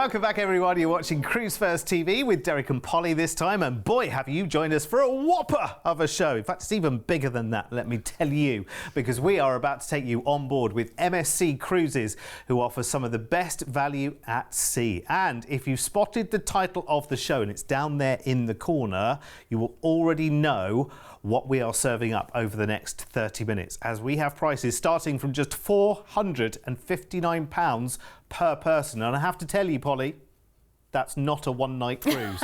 Welcome back, everyone. You're watching Cruise1st TV with Derek and Polly this time, and boy, have you joined us for a whopper of a show. In fact, it's even bigger than that, let me tell you, because we are about to take you on board with MSC Cruises, who offer some of the best value at sea. And if you've spotted the title of the show, and it's down there in the corner, you will already know what we are serving up over the next 30 minutes, as we have prices starting from just £459 per person. And I have to tell you, Polly, that's not a one-night cruise.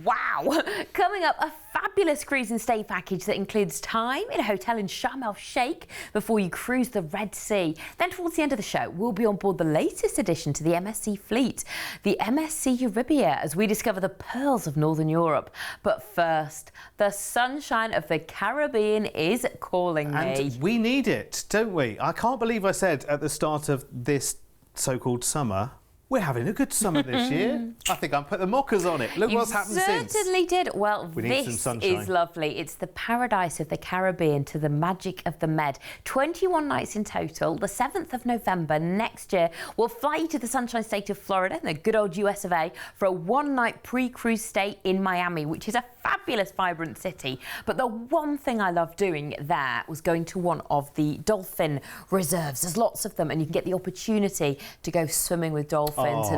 Wow! Coming up, a fabulous cruise and stay package that includes time in a hotel in Sharm el-Sheikh before you cruise the Red Sea. Then towards the end of the show, we'll be on board the latest addition to the MSC fleet, the MSC Euribia, as we discover the pearls of Northern Europe. But first, the sunshine of the Caribbean is calling me. And we need it, don't we? I can't believe I said at the start of this so-called summer, we're having a good summer this year. I think I'll put the mockers on it. Look what's happened since. You certainly did. Well, this is lovely. It's the paradise of the Caribbean to the magic of the Med. 21 nights in total. The 7th of November next year, we'll fly you to the Sunshine State of Florida, the good old US of A, for a one-night pre-cruise stay in Miami, which is a fabulous, vibrant city. But the one thing I love doing there was going to one of the dolphin reserves. There's lots of them, and you can get the opportunity to go swimming with dolphins. It's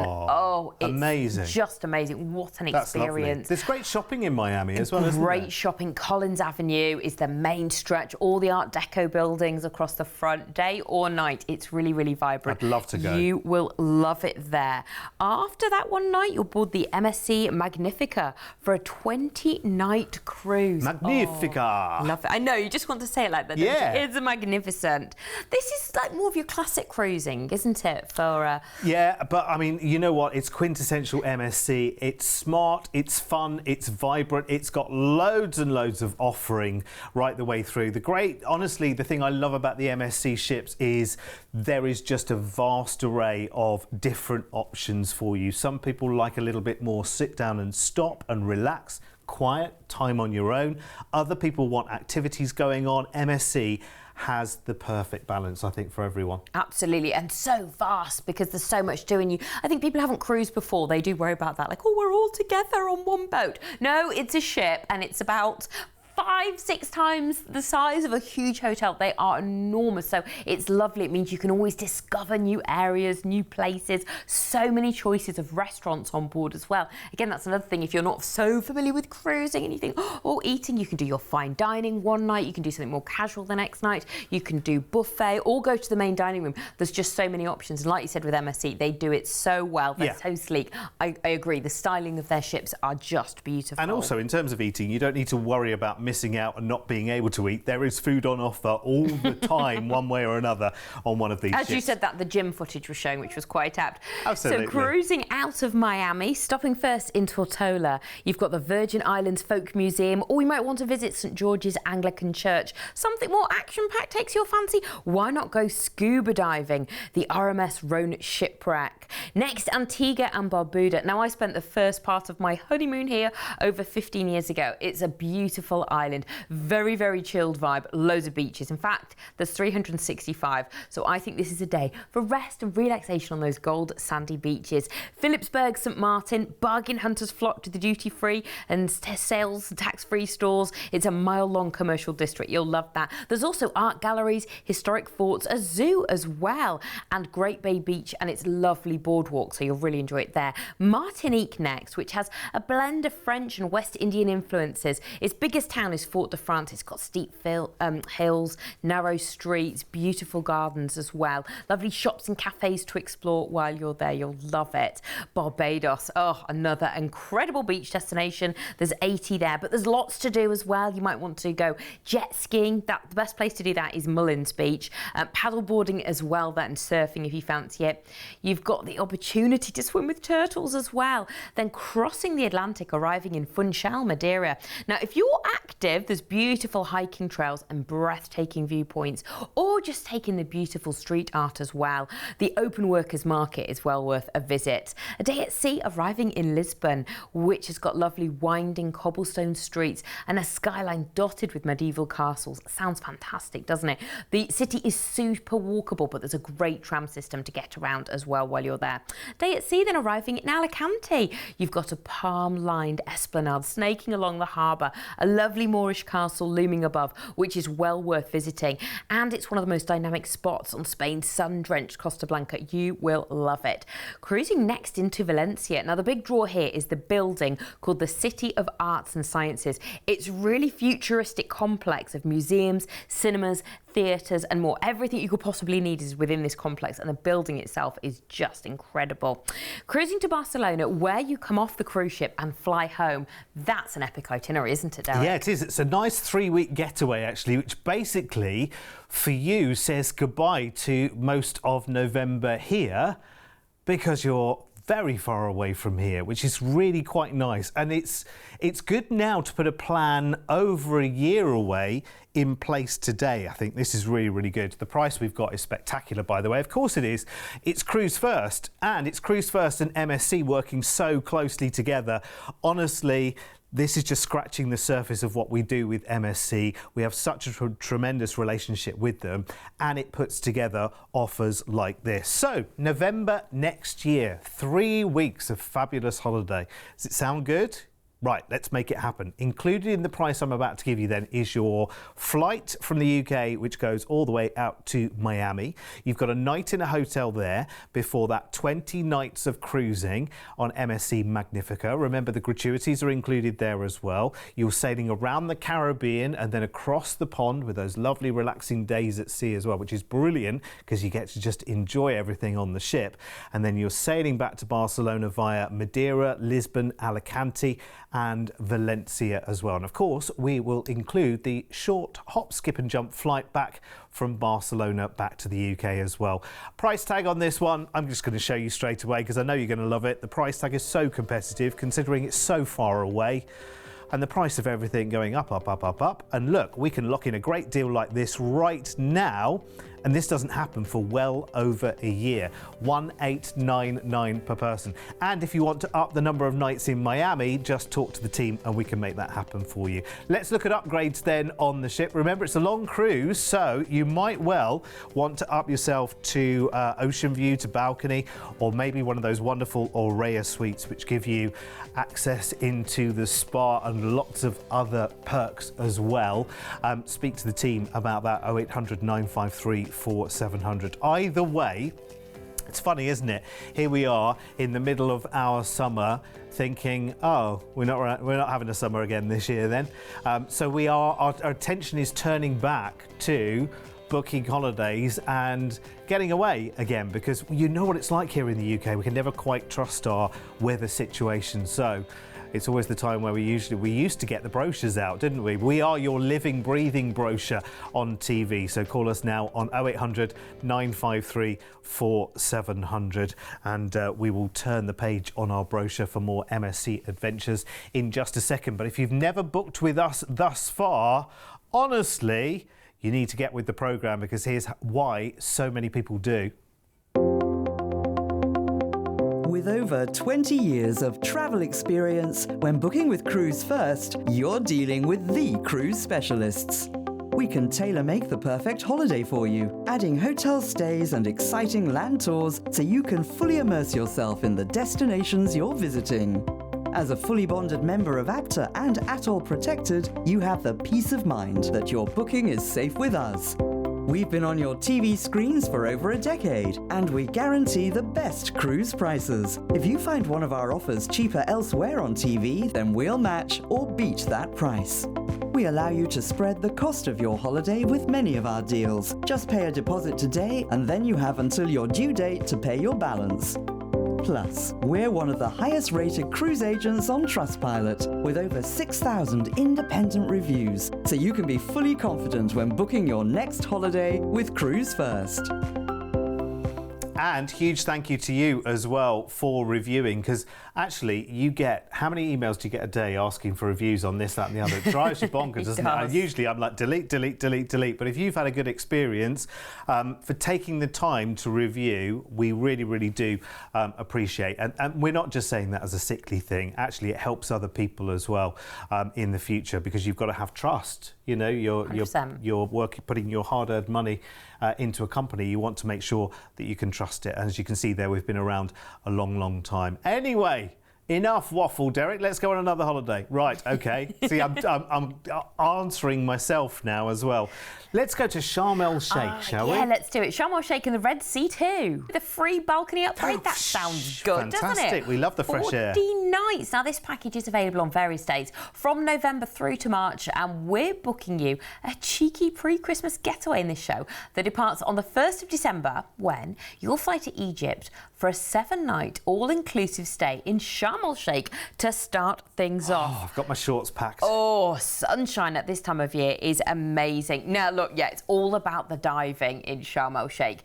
amazing. Just amazing. What an experience. There's great shopping in Miami as well, isn't there? Great shopping. Collins Avenue is the main stretch. All the Art Deco buildings across the front, day or night. It's really, really vibrant. I'd love to go. You will love it there. After that one night, you'll board the MSC Magnifica for a 20-night cruise. Magnifica. Love it. I know, you just want to say it like that, don't you? It's magnificent. This is like more of your classic cruising, isn't it? Yeah, but I mean, you know what? It's quintessential MSC. It's smart, it's fun, it's vibrant. It's got loads and loads of offering right the way through. Honestly, the thing I love about the MSC ships is there is just a vast array of different options for you. Some people like a little bit more sit down and stop and relax, quiet time on your own. Other people want activities going on. MSC has the perfect balance, I think, for everyone. Absolutely, and so vast because there's so much doing. I think people haven't cruised before. They do worry about that, like, oh, we're all together on one boat. No, it's a ship, and it's about 5-6 times the size of a huge hotel. They are enormous, so it's lovely. It means you can always discover new areas, new places, so many choices of restaurants on board as well. Again, that's another thing. If you're not so familiar with cruising and you think, oh, eating, you can do your fine dining one night, you can do something more casual the next night, you can do buffet or go to the main dining room. There's just so many options, and like you said with MSC, they do it so well. They're so sleek. I agree. The styling of their ships are just beautiful. And also, in terms of eating, you don't need to worry about missing out and not being able to eat. There is food on offer all the time, one way or another, on one of these ships. You said that, the gym footage was showing, which was quite apt. Absolutely. So cruising out of Miami, stopping first in Tortola, you've got the Virgin Islands Folk Museum, or you might want to visit St George's Anglican Church. Something more action-packed takes your fancy? Why not go scuba diving? The RMS Rhone Shipwreck. Next, Antigua and Barbuda. Now, I spent the first part of my honeymoon here over 15 years ago. It's a beautiful island. Very, very chilled vibe, loads of beaches. In fact, there's 365. So I think this is a day for rest and relaxation on those gold sandy beaches. Phillipsburg, St Martin, bargain hunters flock to the duty-free and sales tax-free stores. It's a mile-long commercial district. You'll love that. There's also art galleries, historic forts, a zoo as well, and Great Bay Beach and its lovely boardwalk. So you'll really enjoy it there. Martinique next, which has a blend of French and West Indian influences. Its biggest town is Fort de France. It's got steep hills, narrow streets, beautiful gardens as well. Lovely shops and cafes to explore while you're there. You'll love it. Barbados, another incredible beach destination. There's 80 there, but there's lots to do as well. You might want to go jet skiing. The best place to do that is Mullins Beach. Paddle boarding as well, and surfing if you fancy it. You've got the opportunity to swim with turtles as well. Then crossing the Atlantic, arriving in Funchal, Madeira. Now, if you're active active. There's beautiful hiking trails and breathtaking viewpoints, or just taking the beautiful street art as well. The open workers market is well worth a visit. A day at sea arriving in Lisbon, which has got lovely winding cobblestone streets and a skyline dotted with medieval castles. Sounds fantastic, doesn't it? The city is super walkable, but there's a great tram system to get around as well while you're there. Day at sea then arriving in Alicante. You've got a palm-lined esplanade snaking along the harbour, a lovely Moorish castle looming above, which is well worth visiting, and it's one of the most dynamic spots on Spain's sun-drenched Costa Blanca. You will love it. Cruising next into Valencia. Now, the big draw here is the building called the City of Arts and Sciences. It's really futuristic complex of museums, cinemas, theatres and more. Everything you could possibly need is within this complex, and the building itself is just incredible. Cruising to Barcelona, where you come off the cruise ship and fly home. That's an epic itinerary, isn't it, Derek? Yeah, it is. It's a nice 3-week getaway, actually, which basically, for you, says goodbye to most of November here, because you're very far away from here, which is really quite nice. And it's good now to put a plan over a year away in place today. I think this is really, really good. The price we've got is spectacular, by the way. Of course it is. It's Cruise1st, and it's Cruise1st and MSC working so closely together. Honestly, this is just scratching the surface of what we do with MSC. We have such a tremendous relationship with them, and it puts together offers like this. So, November next year, 3 weeks of fabulous holiday. Does it sound good? Right, let's make it happen. Included in the price I'm about to give you then is your flight from the UK, which goes all the way out to Miami. You've got a night in a hotel there. Before that, 20 nights of cruising on MSC Magnifica. Remember, the gratuities are included there as well. You're sailing around the Caribbean and then across the pond with those lovely relaxing days at sea as well, which is brilliant because you get to just enjoy everything on the ship. And then you're sailing back to Barcelona via Madeira, Lisbon, Alicante and Valencia as well. And of course, we will include the short hop, skip and jump flight back from Barcelona back to the UK as well. Price tag on this one, I'm just going to show you straight away because I know you're going to love it. The price tag is so competitive considering it's so far away. And the price of everything going up, up, up, up, up. And look, we can lock in a great deal like this right now. And this doesn't happen for well over a year. 1,899 per person. And if you want to up the number of nights in Miami, just talk to the team and we can make that happen for you. Let's look at upgrades then on the ship. Remember, it's a long cruise, so you might well want to up yourself to ocean view, to balcony, or maybe one of those wonderful Aurea suites, which give you access into the spa and lots of other perks as well. Speak to the team about that. 0800 953 4700. Either way, it's funny, isn't it? Here we are in the middle of our summer thinking, oh, we're not having a summer again this year then. So our attention is turning back to booking holidays and getting away again, because you know what it's like here in the UK. We can never quite trust our weather situation. So it's always the time where we used to get the brochures out, didn't we? We are your living, breathing brochure on TV. So call us now on 0800 953 4700 and we will turn the page on our brochure for more MSC adventures in just a second. But if you've never booked with us thus far, honestly, you need to get with the programme, because here's why so many people do. With over 20 years of travel experience, when booking with Cruise1st, you're dealing with the cruise specialists. We can tailor-make the perfect holiday for you, adding hotel stays and exciting land tours so you can fully immerse yourself in the destinations you're visiting. As a fully bonded member of APTA and Atoll Protected, you have the peace of mind that your booking is safe with us. We've been on your TV screens for over a decade, and we guarantee the best cruise prices. If you find one of our offers cheaper elsewhere on TV, then we'll match or beat that price. We allow you to spread the cost of your holiday with many of our deals. Just pay a deposit today, and then you have until your due date to pay your balance. Plus, we're one of the highest rated cruise agents on Trustpilot, with over 6,000 independent reviews, so you can be fully confident when booking your next holiday with Cruise1st. And huge thank you to you as well for reviewing, because actually you get, how many emails do you get a day asking for reviews on this, that and the other? It drives you bonkers, doesn't it? And usually I'm like delete, delete, delete, delete. But if you've had a good experience, for taking the time to review, we really, really do appreciate. And we're not just saying that as a sickly thing. Actually, it helps other people as well in the future, because you've got to have trust. You know, you're working, putting your hard-earned money into a company. You want to make sure that you can trust it. And as you can see there, we've been around a long, long time. Anyway, enough waffle, Derek. Let's go on another holiday. Right, okay. See, I'm answering myself now as well. Let's go to Sharm el Sheikh, shall we? Yeah, let's do it. Sharm el Sheikh in the Red Sea too. The free balcony upgrade, that sounds good, doesn't it? Fantastic. We love the fresh air. 40 nights. Now, this package is available on various dates from November through to March, and we're booking you a cheeky pre-Christmas getaway in this show that departs on the 1st of December, when you'll fly to Egypt for a 7-night all-inclusive stay in Sharm el Sheikh to start things off. I've got my shorts packed. Oh, sunshine at this time of year is amazing. Now, look, yeah, it's all about the diving in Sharm el Sheikh.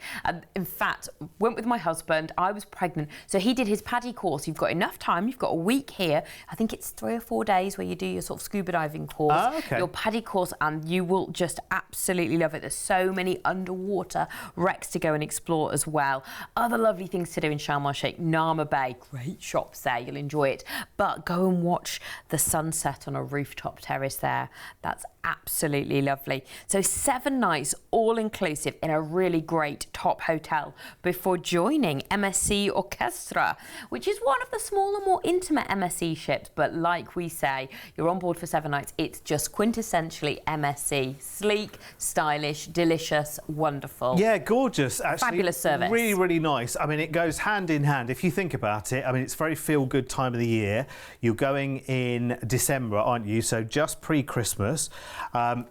In fact, went with my husband. I was pregnant, so he did his PADI course. You've got enough time. You've got a week here. I think it's 3 or 4 days where you do your sort of scuba diving course, your PADI course, and you will just absolutely love it. There's so many underwater wrecks to go and explore as well. Other lovely things to do in Sharm el Sheikh, Nama Bay, great shops there. You'll enjoy it. But go and watch the sunset on a rooftop terrace there. That's absolutely lovely. So 7 nights all inclusive in a really great top hotel before joining MSC Orchestra, which is one of the smaller, more intimate MSC ships. But like we say, you're on board for 7 nights. It's just quintessentially MSC. Sleek, stylish, delicious, wonderful. Yeah, gorgeous. Actually, fabulous service. Really, really nice. I mean, it goes hand in hand. If you think about it, I mean, it's a very feel-good time of the year. You're going in December, aren't you? So just pre-Christmas.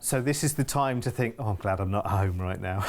So this is the time to think, oh, I'm glad I'm not home right now,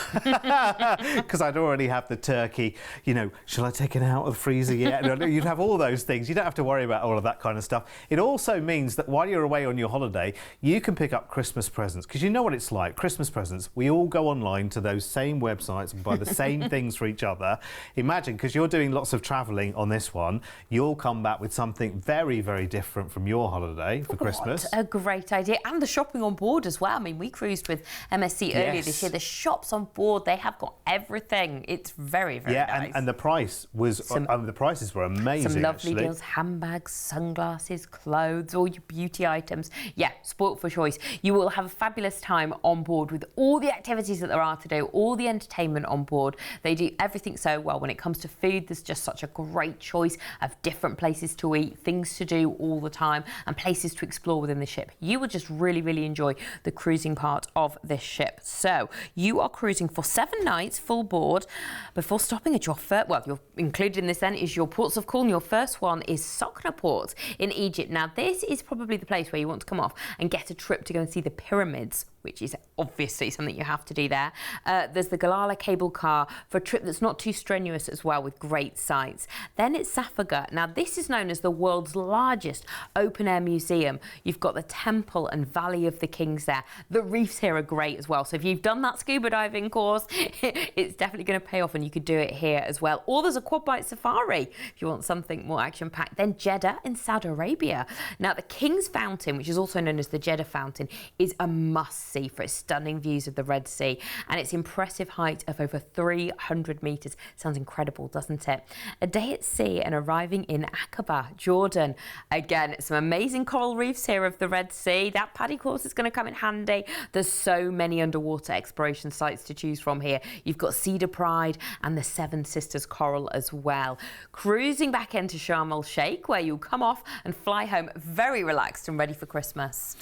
because I'd already have the turkey. You know, shall I take it out of the freezer yet? You'd have all those things. You don't have to worry about all of that kind of stuff. It also means that while you're away on your holiday, you can pick up Christmas presents, because you know what it's like. Christmas presents, we all go online to those same websites and buy the same things for each other. Imagine, because you're doing lots of travelling on this one, you'll come back with something very, very different from your holiday for Christmas. What a great idea. And the shopping on board as well. I mean, we cruised with MSC earlier this year. The shops on board, they have got everything. It's very, very nice. And the price was, the prices were amazing. Some lovely deals, handbags, sunglasses, clothes, all your beauty items. Yeah, spoilt for choice. You will have a fabulous time on board with all the activities that there are to do, all the entertainment on board. They do everything so well. When it comes to food, there's just such a great choice of different places to eat, things to do all the time, and places to explore within the ship. You will just really, really enjoy the cruising part of this ship. So you are cruising for 7 nights full board before stopping at your first, well, you're included in this then is your ports of call, and your first one is Sokna Port in Egypt. Now, this is probably the place where you want to come off and get a trip to go and see the pyramids, which is obviously something you have to do there. There's the Galala cable car for a trip that's not too strenuous as well, with great sights. Then it's Safaga. Now, this is known as the world's largest open-air museum. You've got the Temple and Valley of the Kings there. The reefs here are great as well. So if you've done that scuba diving course, it's definitely going to pay off, and you could do it here as well. Or there's a quad bike safari if you want something more action-packed. Then Jeddah in Saudi Arabia. Now, the King's Fountain, which is also known as the Jeddah Fountain, is a must-see for its stunning views of the Red Sea and its impressive height of over 300 metres. Sounds incredible, doesn't it? A day at sea and arriving in Aqaba, Jordan. Again, some amazing coral reefs here of the Red Sea. That PADI course is going to come in handy. There's so many underwater exploration sites to choose from here. You've got Cedar Pride and the Seven Sisters Coral as well. Cruising back into Sharm el Sheikh, where you'll come off and fly home very relaxed and ready for Christmas.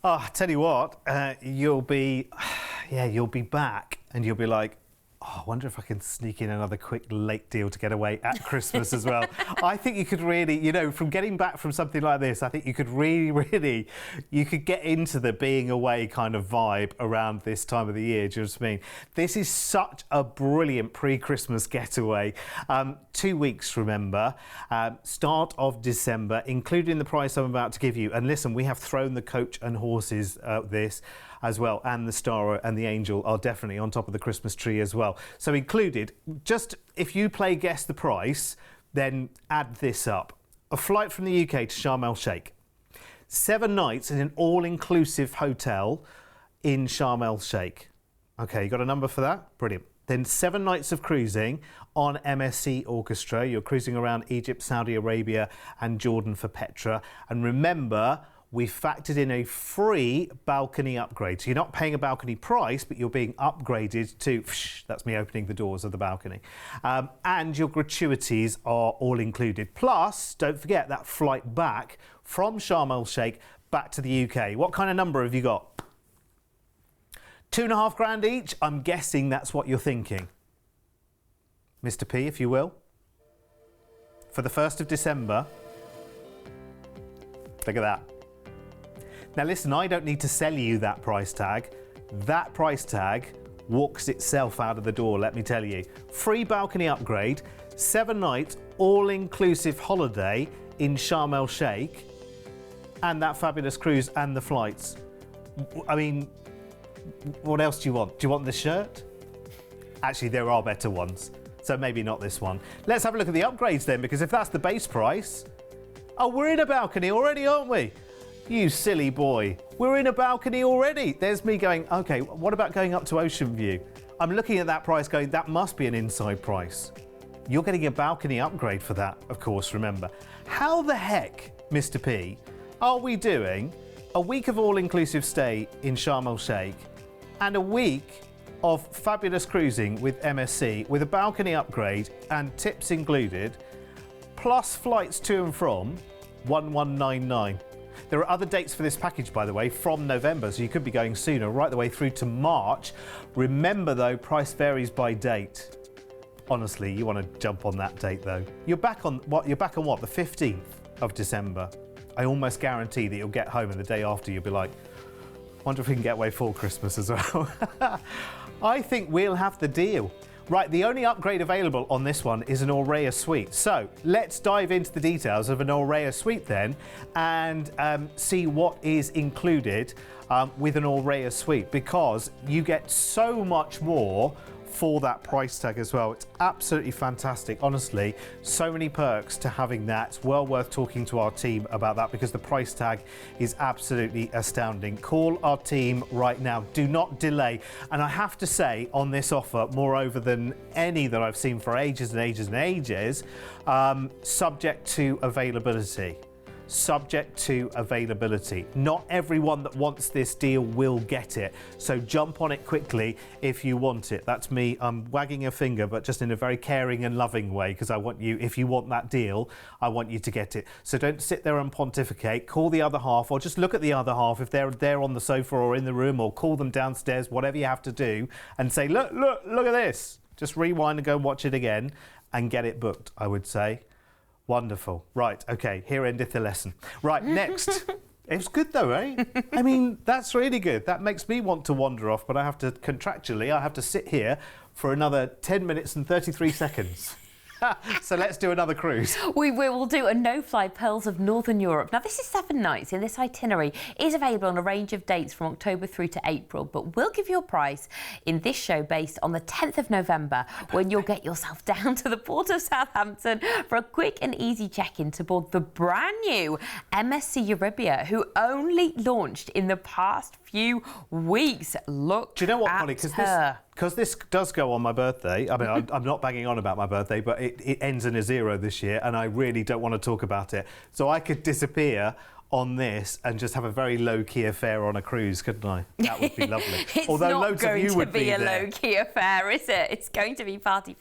Oh, I tell you what, you'll be back and you'll be like, oh, I wonder if I can sneak in another quick late deal to get away at Christmas as well. I think you could really, you know, from getting back from something like this, I think you could really, you could get into the being away kind of vibe around this time of the year. Do you know what I mean? This is such a brilliant pre-Christmas getaway. 2 weeks, remember, start of December, including the price I'm about to give you. And listen, we have thrown the coach and horses this. as well, and the Star and the Angel are definitely on top of the Christmas tree as well. So included, just if you play Guess the Price, then add this up. A flight from the UK to Sharm el-Sheikh. 7 nights in an all-inclusive hotel in Sharm el-Sheikh. Okay, you got a number for that? Brilliant. Then 7 nights of cruising on MSC Orchestra. You're cruising around Egypt, Saudi Arabia and Jordan for Petra. And remember, we factored in a free balcony upgrade. So you're not paying a balcony price, but you're being upgraded to, that's me opening the doors of the balcony. And your gratuities are all included. Plus, don't forget that flight back from Sharm el-Sheikh back to the UK. What kind of number have you got? 2.5 grand each? I'm guessing that's what you're thinking. Mr. P, if you will. For the 1st of December. Look at that. Now listen, I don't need to sell you that price tag. That price tag walks itself out of the door, let me tell you. Free balcony upgrade, 7 nights, all-inclusive holiday in Sharm el-Sheikh, and that fabulous cruise and the flights. I mean, what else do you want? Do you want the shirt? Actually, there are better ones, so maybe not this one. Let's have a look at the upgrades then, because if that's the base price... Oh, we're in a balcony already, aren't we? You silly boy. We're in a balcony already. There's me going, okay, what about going up to Ocean View? I'm looking at that price going, that must be an inside price. You're getting a balcony upgrade for that, of course, remember. How the heck, Mr. P, are we doing a week of all-inclusive stay in Sharm el-Sheikh and a week of fabulous cruising with MSC with a balcony upgrade and tips included, plus flights to and from 1199? There are other dates for this package, by the way, from November, so you could be going sooner, right the way through to March. Remember, though, price varies by date. Honestly, you want to jump on that date, though. You're back on what? The 15th of December. I almost guarantee that you'll get home and the day after you'll be like, wonder if we can get away for Christmas as well. I think we'll have the deal. Right, the only upgrade available on this one is an Aurea suite. So let's dive into the details of an Aurea suite then and see what is included with an Aurea suite, because you get so much more for that price tag as well. It's absolutely fantastic, honestly. So many perks to having that. It's well worth talking to our team about that because the price tag is absolutely astounding. Call our team right now. Do not delay. And I have to say, on this offer, moreover than any that I've seen for ages and ages and ages, subject to availability. Subject to availability. Not everyone that wants this deal will get it, so jump on it quickly if you want it. That's me, I'm wagging a finger, but just in a very caring and loving way, because I want you, if you want that deal, I want you to get it. So don't sit there and pontificate. Call the other half, or just look at the other half if they're there on the sofa or in the room, or call them downstairs, whatever you have to do, and say, look at this. Just rewind and go and watch it again and get it booked, I would say. Wonderful. Right, okay, here endeth the lesson. Right, next. It was good though, eh? I mean, that's really good. That makes me want to wander off, but I have to, contractually, I have to sit here for another 10 minutes and 33 seconds. So let's do another cruise. We will do a no-fly Pearls of Northern Europe. Now, this is 7 nights in this itinerary. It is available on a range of dates from October through to April, but we'll give you a price in this show based on the 10th of November when you'll get yourself down to the port of Southampton for a quick and easy check-in to board the brand new MSC Euribia, who only launched in the past few weeks. Look, do you know what, Polly? Because this does go on my birthday. I mean, I'm not banging on about my birthday, but it ends in a 0 this year, and I really don't want to talk about it. So I could disappear on this and just have a very low-key affair on a cruise, couldn't I? That would be lovely. Although loads of you would be there. It's not going to be a low-key affair, is it? It's going to be party.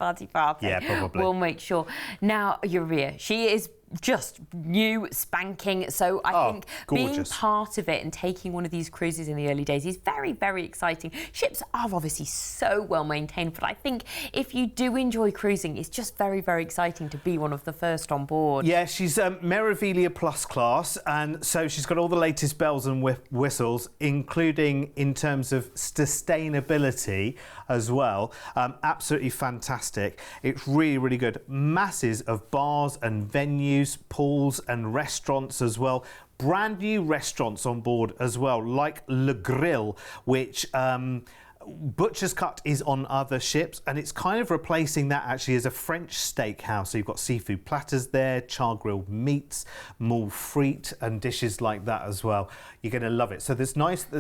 Yeah, probably. We'll make sure. Now, Euribia, she is just new, spanking. So I think gorgeous. Being part of it and taking one of these cruises in the early days is very, very exciting. Ships are obviously so well maintained, but I think if you do enjoy cruising, it's just very, very exciting to be one of the first on board. Yeah, she's Meravilia Plus class, and so she's got all the latest bells and whistles, including in terms of sustainability as well. Absolutely fantastic. It's really, really good. Masses of bars and venues venues, pools and restaurants as well. Brand new restaurants on board as well, like Le Grill, which Butcher's Cut is on other ships, and it's kind of replacing that actually as a French steakhouse. So you've got seafood platters there, char-grilled meats, moules frites, and dishes like that as well. You're going to love it. So there's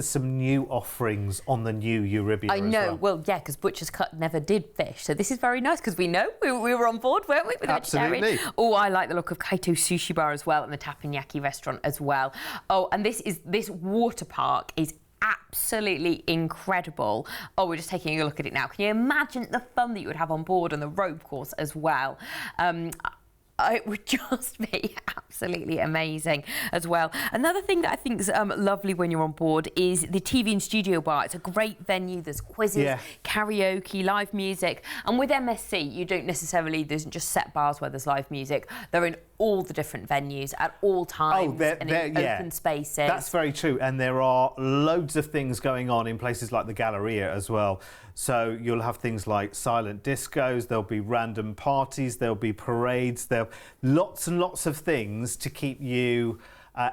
some new offerings on the new Euribia. I know. Well, yeah, because Butcher's Cut never did fish, so this is very nice because we know we were on board, weren't we? With Absolutely. Oh, I like the look of Kaito Sushi Bar as well, and the Teppanyaki restaurant as well. Oh, and this water park is absolutely incredible. Oh, we're just taking a look at it now. Can you imagine the fun that you would have on board, and the rope course as well? It would just be absolutely amazing as well. Another thing that I think is lovely when you're on board is the TV and studio bar. It's a great venue. There's quizzes, karaoke, live music. And with MSC, you don't necessarily, there's just set bars where there's live music. They're in all the different venues at all times and in open spaces. That's very true. And there are loads of things going on in places like the Galleria as well. So you'll have things like silent discos, there'll be random parties, there'll be parades, there'll lots and lots of things to keep you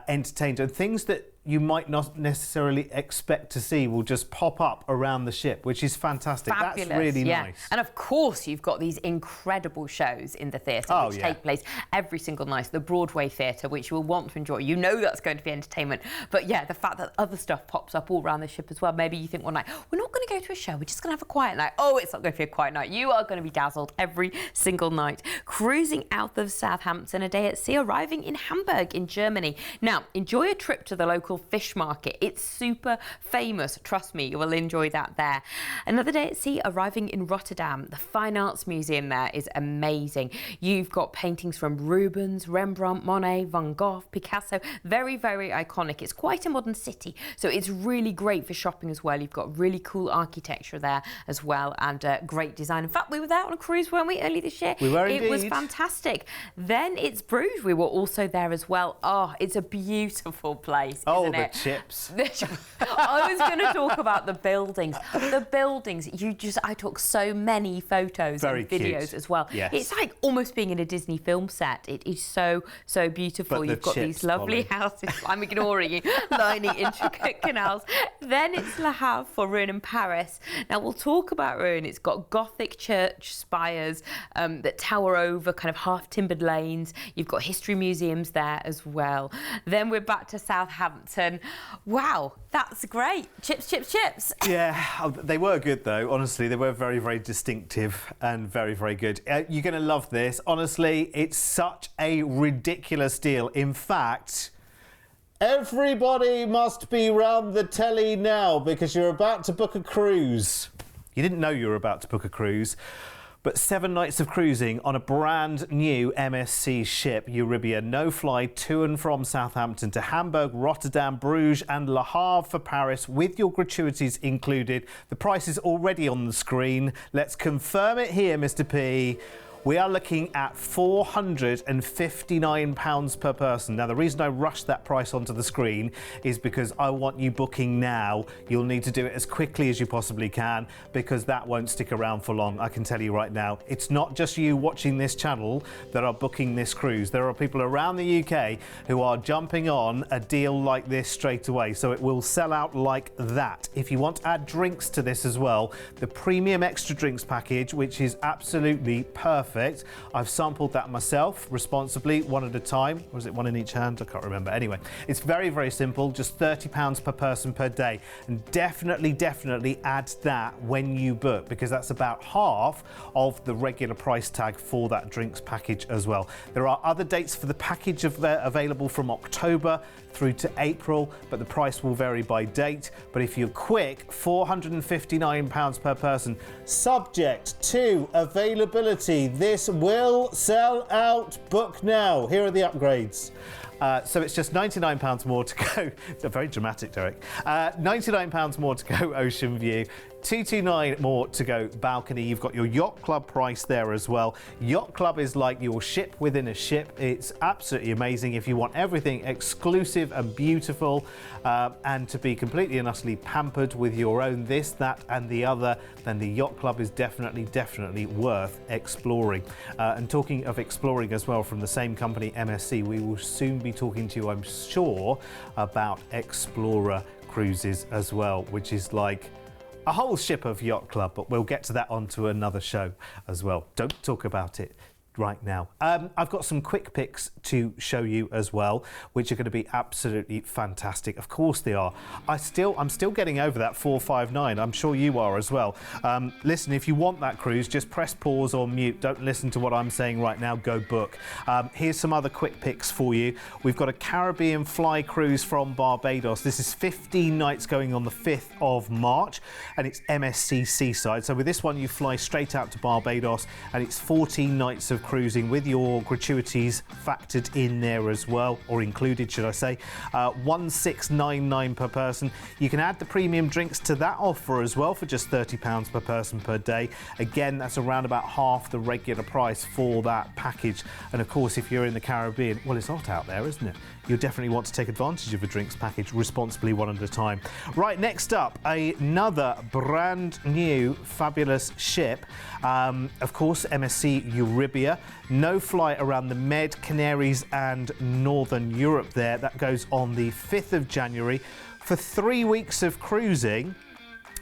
entertained, and things that you might not necessarily expect to see will just pop up around the ship, which is fantastic. Fabulous, that's really nice. And of course, you've got these incredible shows in the theatre which take place every single night. The Broadway Theatre, which you'll want to enjoy. You know that's going to be entertainment. But yeah, the fact that other stuff pops up all around the ship as well. Maybe you think one night, we're not going to go to a show, we're just going to have a quiet night. Oh, it's not going to be a quiet night. You are going to be dazzled every single night. Cruising out of Southampton, a day at sea, arriving in Hamburg in Germany. Now, enjoy a trip to the local fish market. It's super famous. Trust me, you will enjoy that there. Another day at sea, arriving in Rotterdam. The Fine Arts Museum there is amazing. You've got paintings from Rubens, Rembrandt, Monet, Van Gogh, Picasso. Very, very iconic. It's quite a modern city, so it's really great for shopping as well. You've got really cool architecture there as well, and great design. In fact, we were there on a cruise, weren't we, early this year? We were indeed. It was indeed. Fantastic. Then it's Bruges. We were also there as well. Oh, it's a beautiful place, isn't it? Chips. I was going to talk about the buildings. The buildings, I took so many photos and videos cute. as well. Yes. It's like almost being in a Disney film set. It is so, so beautiful. But You've got these lovely houses. I'm ignoring you, lining intricate canals. Then it's Le Havre for Rouen in Paris. Now we'll talk about Rouen. It's got Gothic church spires that tower over kind of half-timbered lanes. You've got history museums there as well. Then we're back to Southampton. Wow, that's great. Chips, chips, chips. Yeah, they were good though. Honestly, they were very, very distinctive and very, very good. You're going to love this. Honestly, it's such a ridiculous deal. In fact, everybody must be round the telly now because you're about to book a cruise. You didn't know you were about to book a cruise. But 7 nights of cruising on a brand new MSC ship, Euribia. No fly to and from Southampton to Hamburg, Rotterdam, Bruges and Le Havre for Paris, with your gratuities included. The price is already on the screen. Let's confirm it here, Mr. P. We are looking at £459 per person. Now, the reason I rushed that price onto the screen is because I want you booking now. You'll need to do it as quickly as you possibly can because that won't stick around for long, I can tell you right now. It's not just you watching this channel that are booking this cruise. There are people around the UK who are jumping on a deal like this straight away, so it will sell out like that. If you want to add drinks to this as well, the premium extra drinks package, which is absolutely perfect. I've sampled that myself responsibly, one at a time. Or is it one in each hand? I can't remember. Anyway, it's very, very simple, just £30 per person per day. And definitely add that when you book because that's about half of the regular price tag for that drinks package as well. There are other dates for the package available from October through to April, but the price will vary by date. But if you're quick, £459 per person, subject to availability. This will sell out. Book now. Here are the upgrades. So it's just £99 more to go. It's very dramatic, Derek. £99 more to go Ocean View. $229 more to go balcony. You've got your yacht club price there as well. Yacht club is like your ship within a ship. It's absolutely amazing. If you want everything exclusive and beautiful and to be completely and utterly pampered with your own this, that and the other, then the yacht club is definitely worth exploring. And talking of exploring as well, from the same company MSC, we will soon be talking to you, I'm sure, about Explorer Cruises as well, which is like a whole ship of yacht club, but we'll get to that onto another show as well. Don't talk about it right now. I've got some quick picks to show you as well, which are going to be absolutely fantastic. Of course they are. I'm still getting over that 459. I'm sure you are as well. Listen, if you want that cruise, just press pause or mute. Don't listen to what I'm saying right now. Go book. Here's some other quick picks for you. We've got a Caribbean fly cruise from Barbados. This is 15 nights going on the 5th of March, and it's MSC Seaside. So with this one, you fly straight out to Barbados, and it's 14 nights of cruising with your gratuities factored in there as well, or included, should I say. 1699 per person. You can add the premium drinks to that offer as well for just £30 per person per day. Again, that's around about half the regular price for that package. And of course, if you're in the Caribbean, well, it's hot out there, isn't it? You'll definitely want to take advantage of a drinks package responsibly, one at a time. Right, next up, another brand new fabulous ship. Of course, MSC Euribia. No flight around the Med, Canaries and Northern Europe there. That goes on the 5th of January for 3 weeks of cruising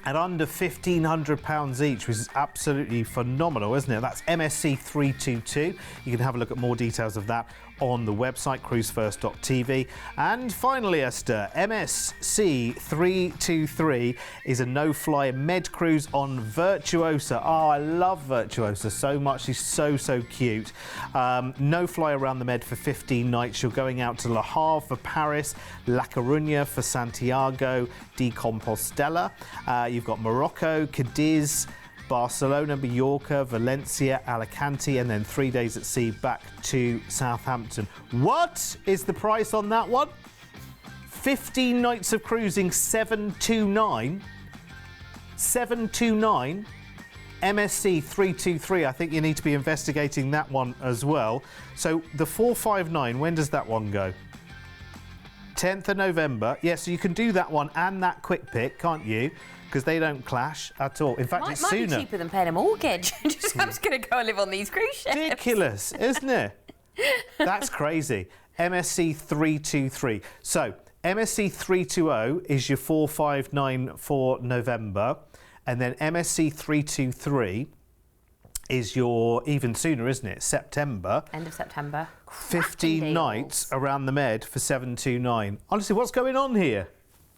at under £1,500 each, which is absolutely phenomenal, isn't it? That's MSC 322. You can have a look at more details of that on the website, Cruise1st.tv. And finally, Esther, MSC 323 is a no-fly med cruise on Virtuosa. Oh, I love Virtuosa so much. She's so cute. No fly around the Med for 15 nights. You're going out to Le Havre for Paris, La Coruña for Santiago de Compostela. You've got Morocco, Cadiz, Barcelona, Mallorca, Valencia, Alicante, and then 3 days at sea back to Southampton. What is the price on that one? 15 nights of cruising, 729. 729. MSC 323. I think you need to be investigating that one as well. So the 459, when does that one go? 10th of November. Yeah, so you can do that one and that quick pick, can't you? Because they don't clash at all. In fact, it's sooner. Might be cheaper than paying a mortgage. I'm just going to go and live on these cruise ships. Ridiculous, isn't it? That's crazy. MSC 323. So MSC 320 is your 459 for November, and then MSC 323 is your even sooner, isn't it? September. End of September. 15 nights around the Med for 729. Honestly, what's going on here?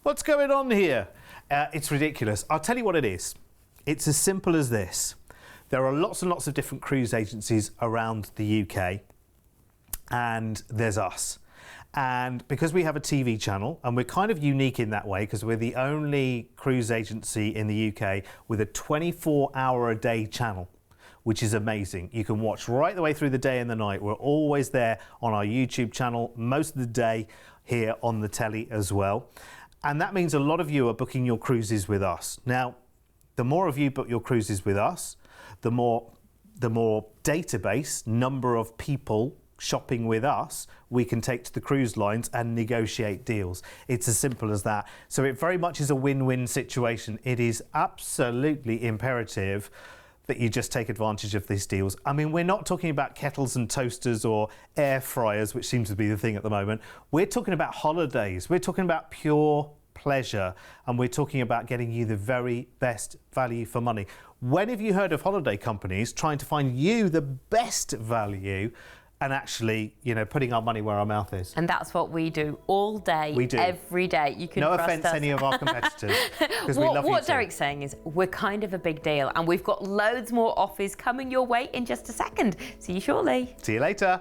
What's going on here? It's ridiculous. I'll tell you what it is. It's as simple as this. There are lots and lots of different cruise agencies around the UK, and there's us. And because we have a TV channel, and we're kind of unique in that way because we're the only cruise agency in the UK with a 24-hour-a-day channel, which is amazing. You can watch right the way through the day and the night. We're always there on our YouTube channel most of the day, here on the telly as well. And that means a lot of you are booking your cruises with us. Now, the more of you book your cruises with us, the more database, number of people shopping with us, we can take to the cruise lines and negotiate deals. It's as simple as that. So it very much is a win-win situation. It is absolutely imperative that you just take advantage of these deals. I mean, we're not talking about kettles and toasters or air fryers, which seems to be the thing at the moment. We're talking about holidays. We're talking about pure pleasure, and we're talking about getting you the very best value for money. When have you heard of holiday companies trying to find you the best value and actually, you know, putting our money where our mouth is? And that's what we do all day, we do. Every day. You can no trust offence us. to any of our competitors, because we love you. What too. Derek's saying is we're kind of a big deal, and we've got loads more offers coming your way in just a second. See you shortly. See you later.